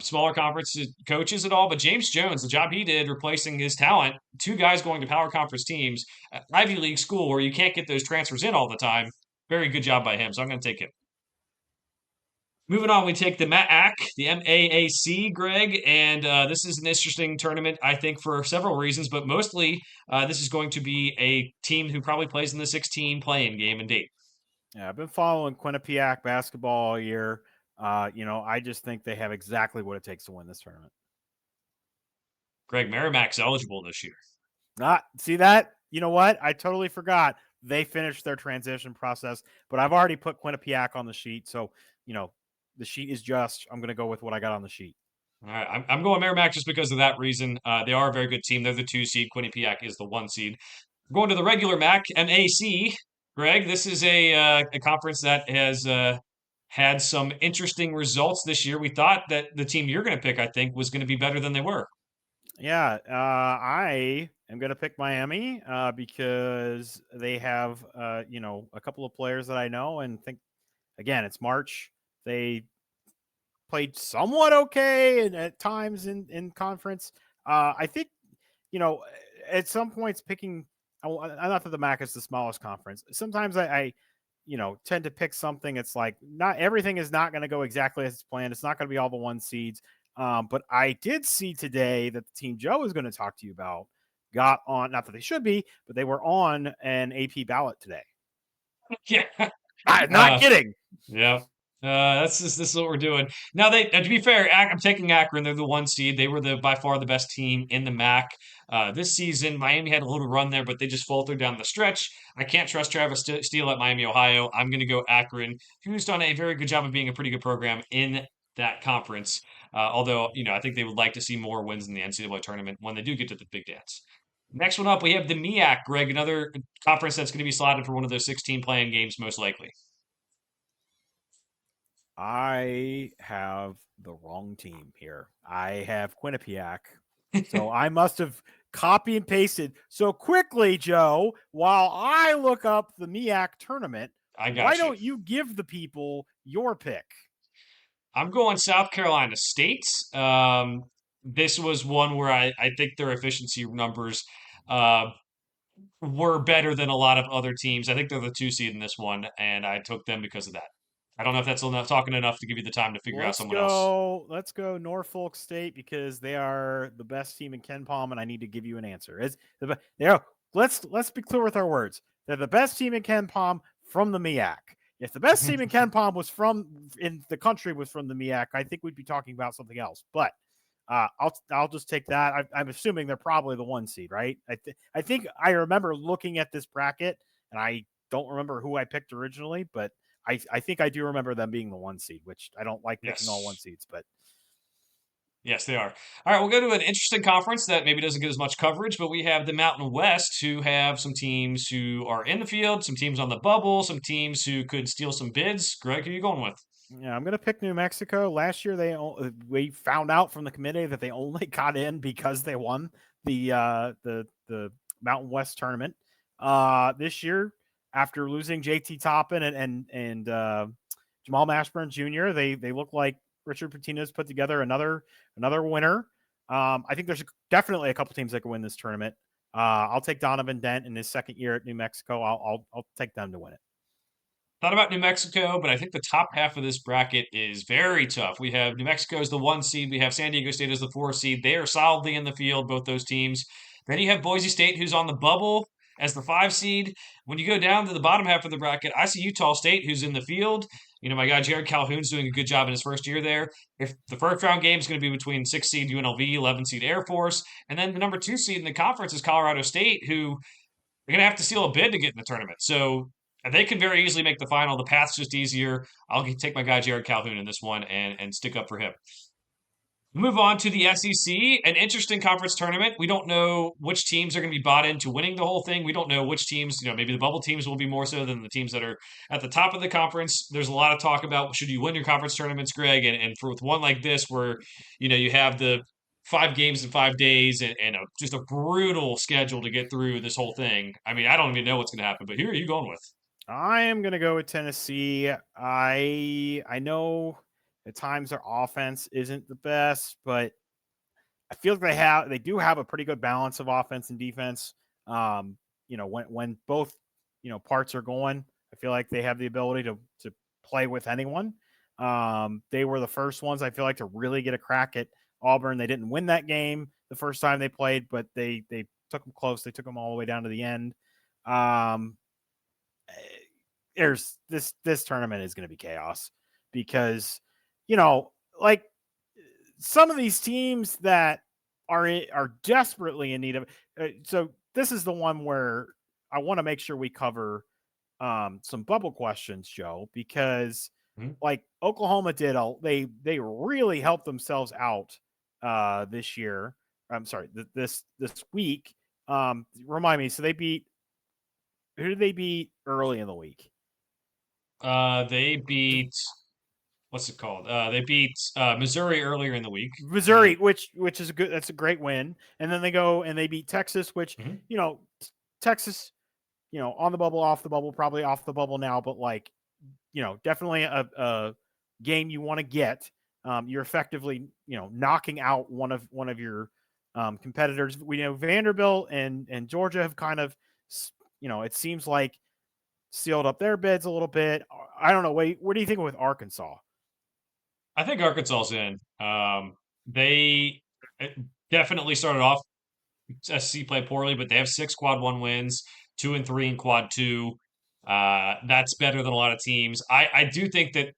A: smaller conference coaches at all, but James Jones, the job he did replacing his talent, 2 guys going to power conference teams, Ivy League school where you can't get those transfers in all the time. Very good job by him. So I'm going to take him. Moving on, we take the MAAC, Greg, and this is an interesting tournament, I think, for several reasons, but mostly this is going to be a team who probably plays in the 16 play-in game and date.
B: Yeah, I've been following Quinnipiac basketball all year. I just think they have exactly what it takes to win this tournament.
A: Greg, Merrimack's eligible this year.
B: See that? You know what? I totally forgot. They finished their transition process, but I've already put Quinnipiac on the sheet. So, the sheet is I'm going to go with what I got on the sheet.
A: All right, I'm going Merrimack just because of that reason. They are a very good team. They're the 2 seed. Quinnipiac is the 1 seed. Going to the regular MAC. Greg, this is a conference that has had some interesting results this year. We thought that the team you're going to pick, I think, was going to be better than they were.
B: Yeah, I am going to pick Miami because they have, a couple of players that I know and think, again, it's March. They played somewhat okay and at times in conference. I think, at some points picking, not that the MAC is the smallest conference. Sometimes I tend to pick something. It's like not everything is not going to go exactly as it's planned. It's not going to be all the 1 seeds. But I did see today that the team Joe is going to talk to you about got on, not that they should be, but they were on an AP ballot today.
A: Yeah.
B: I'm not kidding.
A: Yeah. This is what we're doing now. To be fair, I'm taking Akron. They're the 1 seed. They were by far the best team in the MAC this season. Miami had a little run there, but they just faltered down the stretch. I can't trust Travis Steele at Miami, Ohio. I'm going to go Akron, who's done a very good job of being a pretty good program in that conference. Although I think they would like to see more wins in the NCAA tournament when they do get to the big dance. Next one up, we have the MEAC, Greg, another conference that's going to be slotted for one of those 16 playing games, most likely.
B: I have the wrong team here. I have Quinnipiac. So I must have copy and pasted so quickly, Joe, while I look up the MEAC tournament. Why don't you give the people your pick?
A: I'm going South Carolina State. This was one where I think their efficiency numbers were better than a lot of other teams. I think they're the 2 seed in this one, and I took them because of that. I don't know if that's talking enough to give you the time to figure out someone else.
B: Let's go Norfolk State because they are the best team in Ken Palm, and I need to give you an answer. Let's be clear with our words. They're the best team in Ken Palm from the MEAC. If the best team in Ken Palm was in the country was from the MEAC, I think we'd be talking about something else. But I'll just take that. I'm assuming they're probably the 1 seed, right? I think I remember looking at this bracket, and I don't remember who I picked originally, but I think I do remember them being the 1 seed, which I don't like picking all 1
A: Yes.
B: seeds, but
A: Yes, they are. All right, we'll go to an interesting conference that maybe doesn't get as much coverage, but we have the Mountain West, who have some teams who are in the field, some teams on the bubble, some teams who could steal some bids. Greg, who are you going with?
B: yeah, I'm gonna pick New Mexico. Last year, we found out from the committee that they only got in because they won the Mountain West tournament. This year, after losing JT Toppin and Jamal Mashburn Jr., they look like Richard Patino's put together another winner. I think there's definitely a couple teams that can win this tournament. I'll take Donovan Dent in his second year at New Mexico. I'll take them to win it.
A: Thought about New Mexico, but I think the top half of this bracket is very tough. We have New Mexico as the 1 seed. We have San Diego State as the 4 seed. They are solidly in the field, both those teams. Then you have Boise State, who's on the bubble as the 5 seed. When you go down to the bottom half of the bracket, I see Utah State, who's in the field. You know, my guy Jared Calhoun's doing a good job in his first year there. If the first round game is going to be between 6 seed UNLV, 11 seed Air Force, and then the number 2 seed in the conference is Colorado State, who they're going to have to steal a bid to get in the tournament. So they can very easily make the final. The path's just easier. I'll take my guy Jared Calhoun in this one and stick up for him. Move on to the SEC, an interesting conference tournament. We don't know which teams are going to be bought into winning the whole thing. We don't know which teams, maybe the bubble teams will be more so than the teams that are at the top of the conference. There's a lot of talk about should you win your conference tournaments, Greg, and for with one like this where you have the 5 games in 5 days and just a brutal schedule to get through this whole thing. I mean, I don't even know what's going to happen, but who are you going with?
B: I am going to go with Tennessee. I know at times their offense isn't the best, but I feel like they do have a pretty good balance of offense and defense. When both parts are going, I feel like they have the ability to play with anyone. They were the first ones I feel like to really get a crack at Auburn. They didn't win that game the first time they played, but they took them close. They took them all the way down to the end. There's this tournament is going to be chaos because like some of these teams that are desperately in need of so this is the one where I want to make sure we cover some bubble questions, Joe, because like Oklahoma did they really helped themselves out this year. I'm sorry, this week. Remind me, so who did they beat early in the week?
A: They beat what's it called? They beat Missouri earlier in the week.
B: Missouri, which is that's a great win. And then they go and they beat Texas, which Texas, on the bubble, off the bubble, probably off the bubble now, but like, definitely a game you want to get. You're effectively, knocking out one of your competitors. We know Vanderbilt and Georgia have kind of, it seems like sealed up their bids a little bit. I don't know. Wait, what do you think with Arkansas?
A: I think Arkansas's in. They definitely started off SEC play poorly, but they have 6 quad 1 wins, 2 and 3 in quad 2. That's better than a lot of teams. I do think that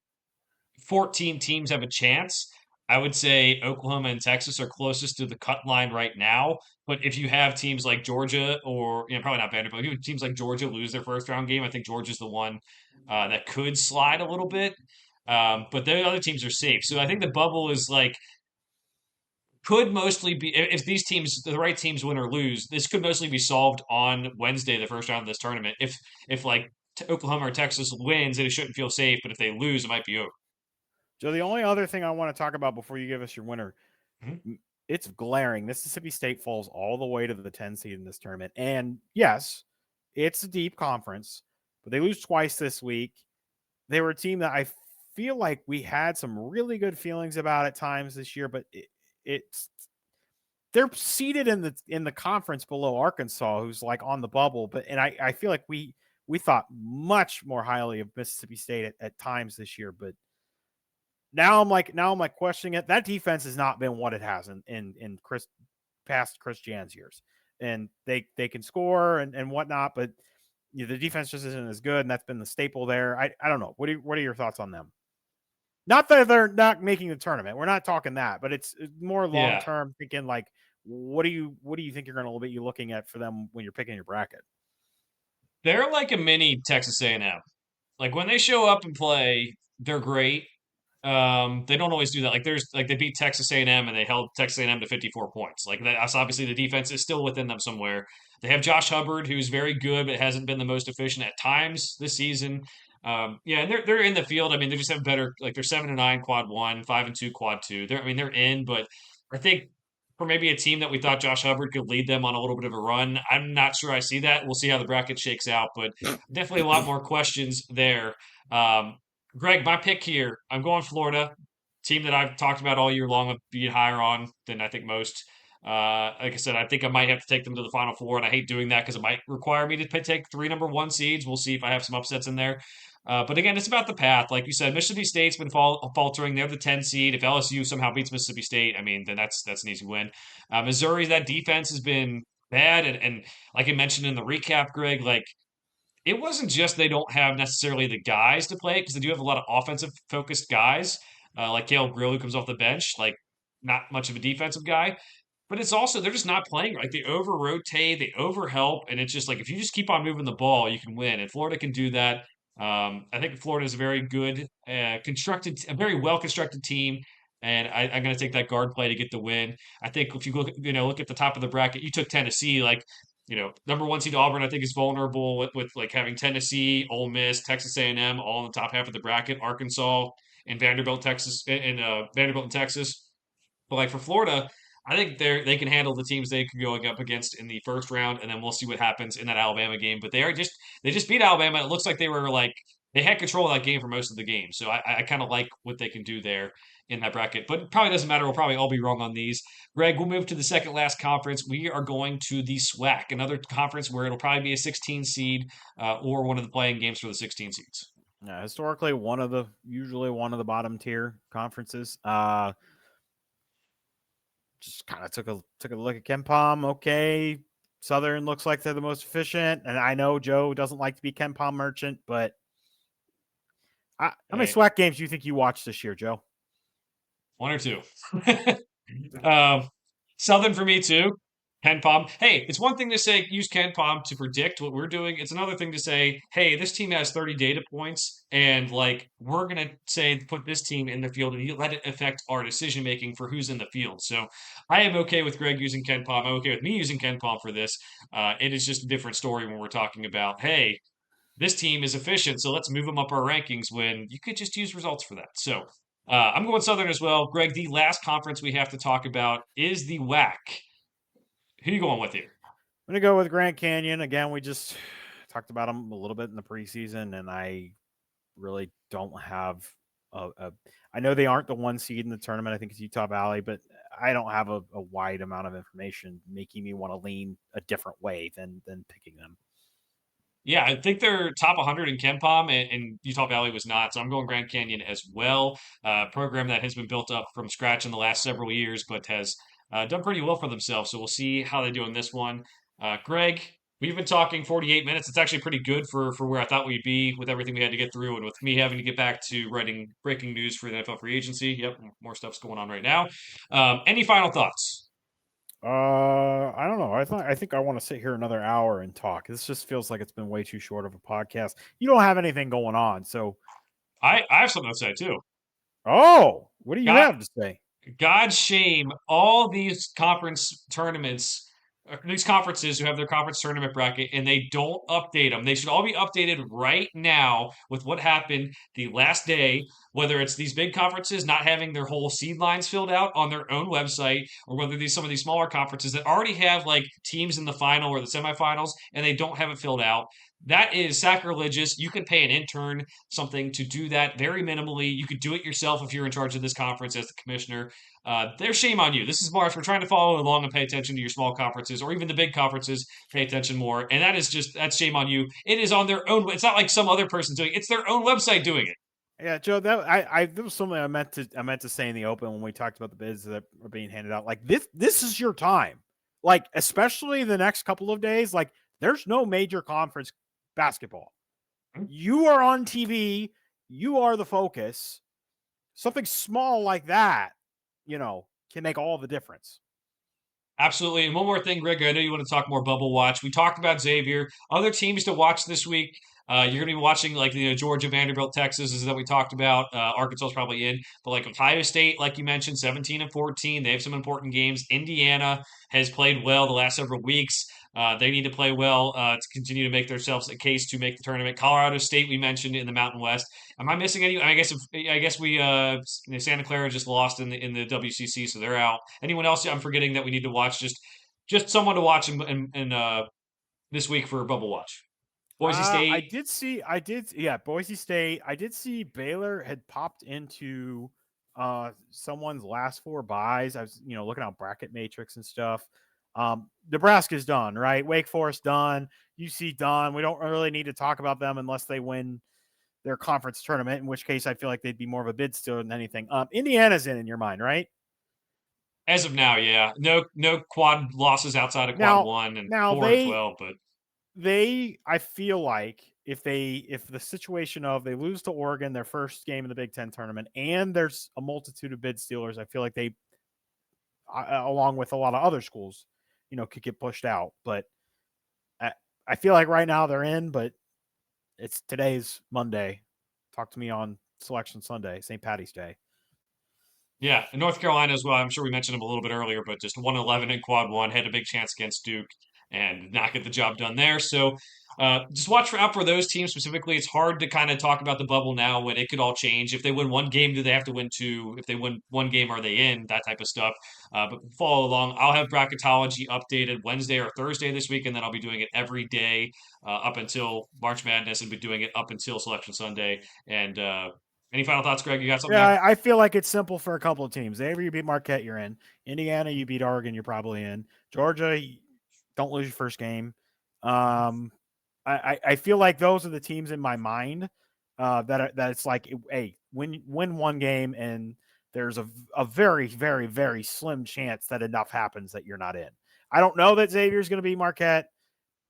A: 14 teams have a chance. I would say Oklahoma and Texas are closest to the cut line right now. But if you have teams like Georgia or probably not Vanderbilt, if you have teams like Georgia lose their first round game, I think Georgia's the one that could slide a little bit. But the other teams are safe. So I think the bubble is like could mostly be if these teams, the right teams win or lose, this could mostly be solved on Wednesday, the first round of this tournament. If like Oklahoma or Texas wins, it shouldn't feel safe. But if they lose, it might be over.
B: So the only other thing I want to talk about before you give us your winner,
A: Mm-hmm.
B: it's glaring. Mississippi State falls all the way to the 10 seed in this tournament. And yes, it's a deep conference, but they lose twice this week. They were a team that I feel like we had some really good feelings about at times this year, but they're seated in the conference below Arkansas, who's like on the bubble. But I feel like we thought much more highly of Mississippi State at times this year, but now I'm like questioning it. That defense has not been what it has in past Chris Jan's years, and they can score and whatnot, but the defense just isn't as good, and that's been the staple there. I don't know. What are your thoughts on them? Not that they're not making the tournament. We're not talking that, but it's more long
A: Yeah.
B: term thinking. Like, what do you think you're going to be looking at for them when you're picking your bracket?
A: They're like a mini Texas A&M. Like when they show up and play, they're great. They don't always do that. Like there's like they beat Texas A&M and M and they held Texas A&M to 54 points. Like that's obviously the defense is still within them somewhere. They have Josh Hubbard, who's very good, but hasn't been the most efficient at times this season. Yeah, and they're in the field. I mean, they just have better. Like they're 7-9 quad one, 5-2 quad two. They're in, but I think for maybe a team that we thought Josh Hubbard could lead them on a little bit of a run, I'm not sure I see that. We'll see how the bracket shakes out, but definitely a lot more questions there. Um, Greg, my pick here, I'm going Florida, team that I've talked about all year long of being higher on than I think most. Like I said, I think I might have to take them to the Final Four, and I hate doing that because it might require me to take 3 number one seeds. We'll see if I have some upsets in there. But again, it's about the path. Like you said, Mississippi State's been faltering. They're the 10 seed. If LSU somehow beats Mississippi State, I mean, then that's an easy win. Missouri, that defense has been bad, and like I mentioned in the recap, Greg, like it wasn't just they don't have necessarily the guys to play because they do have a lot of offensive focused guys, like Caleb Grill who comes off the bench, like not much of a defensive guy. But it's also they're just not playing right. They over rotate, they over help, and it's just like if you just keep on moving the ball, you can win. And Florida can do that. I think Florida is a very good, constructed, a very well constructed team. And I'm going to take that guard play to get the win. I think if you look at the top of the bracket, you took Tennessee. Like number one seed Auburn, I think is vulnerable with like having Tennessee, Ole Miss, Texas A&M all in the top half of the bracket, Arkansas and Vanderbilt, Texas, and Vanderbilt and Texas. But like for Florida, I think they can handle the teams they could go up against in the first round, and then we'll see what happens in that Alabama game. But they just beat Alabama. It looks like they were like they had control of that game for most of the game. So I kind of like what they can do there in that bracket. But it probably doesn't matter. We'll probably all be wrong on these. Greg, we'll move to the second last conference. We are going to the SWAC, another conference where it'll probably be a 16 seed or one of the playing games for the 16 seeds.
B: Yeah, historically usually one of the bottom tier conferences. Just kind of took a look at KenPom. Okay, Southern looks like they're the most efficient, and I know Joe doesn't like to be KenPom merchant, but how many SWAC games do you think you watched this year, Joe?
A: One or two. Southern for me too. KenPom. Hey, it's one thing to say use KenPom to predict what we're doing. It's another thing to say, hey, this team has 30 data points, and like we're gonna say put this team in the field and you let it affect our decision making for who's in the field. So I am okay with Greg using KenPom. I'm okay with me using KenPom for this. It is just a different story when we're talking about, hey, this team is efficient, so let's move them up our rankings when you could just use results for that. So I'm going Southern as well. Greg, the last conference we have to talk about is the WAC. Who are you going with here?
B: I'm going to go with Grand Canyon. Again, we just talked about them a little bit in the preseason, and I really don't have I know they aren't the one seed in the tournament. I think it's Utah Valley, but I don't have a wide amount of information making me want to lean a different way than picking them.
A: Yeah, I think they're top 100 in KenPom, and Utah Valley was not. So I'm going Grand Canyon as well. Program that has been built up from scratch in the last several years, but has done pretty well for themselves. So we'll see how they do in this one. Greg, we've been talking 48 minutes. It's actually pretty good for where I thought we'd be with everything we had to get through, and with me having to get back to writing breaking news for the NFL free agency. Yep, more stuff's going on right now. Any final thoughts?
B: I don't know. I think I want to sit here another hour and talk. This just feels like it's been way too short of a podcast. You don't have anything going on, so
A: I have something to say too.
B: Oh, what do you have to say?
A: God shame all these conference tournaments, these conferences who have their conference tournament bracket, and they don't update them. They should all be updated right now with what happened the last day, whether it's these big conferences not having their whole seed lines filled out on their own website, or whether some of these smaller conferences that already have like teams in the final or the semifinals and they don't have it filled out. That is sacrilegious. You can pay an intern something to do that very minimally. You could do it yourself if you're in charge of this conference as the commissioner. There's shame on you. This is March. We're trying to follow along and pay attention to your small conferences or even the big conferences. Pay attention more, and that's shame on you. It is on their own. It's not like some other person doing it. It's their own website doing it.
B: Yeah, Joe, that was something I meant to say in the open when we talked about the bids that are being handed out. Like this is your time. Like especially the next couple of days. Like there's no major conference basketball. You are on TV, you are the focus. Something small like that, can make all the difference.
A: Absolutely. And one more thing, Greg, I know you want to talk more bubble watch. We talked about Xavier. Other teams to watch this week. You're going to be watching like Georgia, Vanderbilt, Texas, is that we talked about. Arkansas is probably in, but like Ohio State, like you mentioned, 17 and 14. They have some important games. Indiana has played well the last several weeks. They need to play well to continue to make themselves a case to make the tournament. Colorado State, we mentioned in the Mountain West. Am I missing any? I guess we Santa Clara just lost in the WCC, so they're out. Anyone else I'm forgetting that we need to watch? Just someone to watch in this week for Bubble Watch. Boise
B: I
A: State.
B: did see, yeah, Boise State. I did see Baylor had popped into someone's last four buys. I was, looking out bracket matrix and stuff. Nebraska's done, right? Wake Forest done. UC done. We don't really need to talk about them unless they win their conference tournament, in which case I feel like they'd be more of a bid still than anything. Indiana's in your mind, right?
A: As of now, yeah. No quad losses outside of quad one and
B: Now
A: 4-12, but
B: I feel like if the situation of they lose to Oregon their first game in the Big Ten tournament and there's a multitude of bid stealers, I feel like they, along with a lot of other schools, could get pushed out. But I feel like right now they're in, but today's Monday. Talk to me on Selection Sunday, St. Patty's Day.
A: yeah, in North Carolina as well. I'm sure we mentioned him a little bit earlier, but just 111 in quad one, had a big chance against Duke and not get the job done there. So just watch out for those teams specifically. It's hard to kind of talk about the bubble now when it could all change. If they win one game, do they have to win two? If they win one game, are they in? That type of stuff. But follow along. I'll have bracketology updated Wednesday or Thursday this week, and then I'll be doing it every day up until March Madness and be doing it up until Selection Sunday. And any final thoughts, Greg? You got something there?
B: Yeah, I feel like it's simple for a couple of teams. Xavier, you beat Marquette, you're in. Indiana, you beat Oregon, you're probably in. Georgia, don't lose your first game. I feel like those are the teams in my mind that it's like, hey, win one game, and there's a very, very, very slim chance that enough happens that you're not in. I don't know that Xavier's going to be Marquette,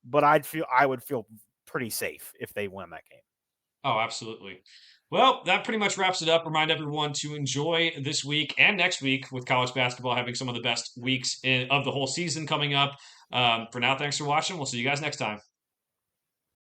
B: but I would feel pretty safe if they win that game.
A: Oh, absolutely. Well, that pretty much wraps it up. Remind everyone to enjoy this week and next week with college basketball having some of the best weeks of the whole season coming up. For now, thanks for watching. We'll see you guys next time.